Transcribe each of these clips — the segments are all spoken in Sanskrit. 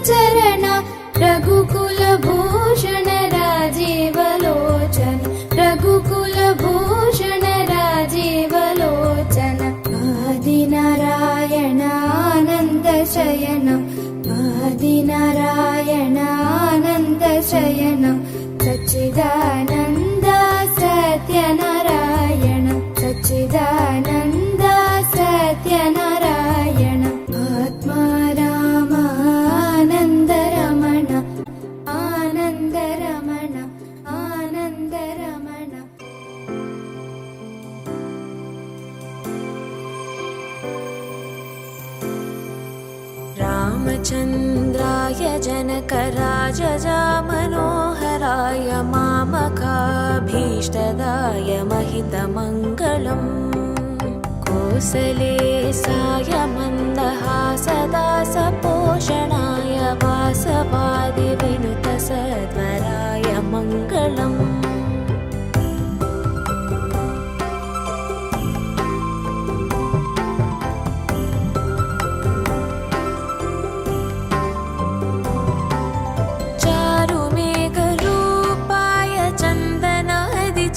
चरण रघुकुलभूषण राजीवलोचन रघुकुलभूषण राजीवलोचन आदिनारायणानन्दशयनं आदिनारायणानन्दशयनं सच्चिदानन्द सत्यनारायण सच्चिदानन्द सत्यनारायण आत्मा रामानन्दरमण आनन्दरमण आनन्दरमण रामचन्द्राय जनकराजजा मनोहराय मामकाभीष्टदाय महितमङ्गलम् कोसलेशाय मन्दहासदासपोषणाय वासवादिविनुतसध्वराय मङ्गलम्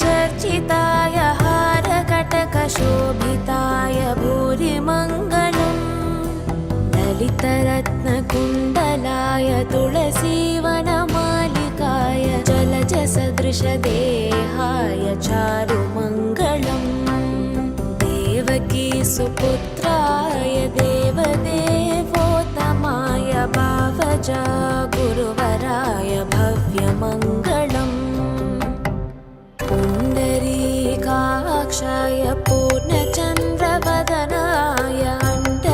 चर्चिताय हारकटकशोभिताय भूरिमङ्गलम् ललितरत्नकुण्डलाय तुलसीवनमालिकाय जलजसदृशदेहाय चारुमङ्गलम् देवकी सुपुत्राय देवदेवोत्तमाय भावजा गुरुवराय भव्यमङ्गलम् पुण्डरीकाक्षाय पूर्णचन्द्रवदनाय अण्डजवाहनाय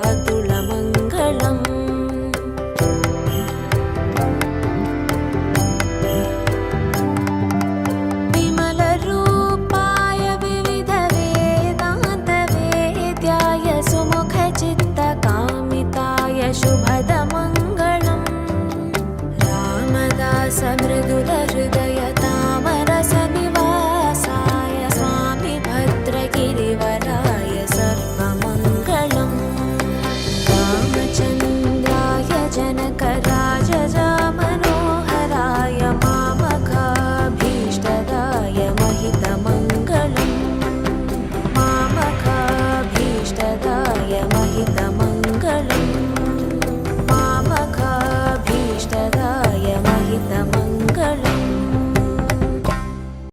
अतुलमङ्गलम् विमलरूपाय विविधवेदान्तवेद्याय सुमुखचित्तकामिताय शुभदमङ्गलम् रामदास मृदुलहृदय तामरसनिवासाय स्वामि भद्रगिरिवराय सर्वमङ्गलम् रामचन्द्राय जनकराजजा मनोहराय मामकाभीष्टदाय महितमङ्गलम् मामकाभीष्टदाय महितमङ्गलम्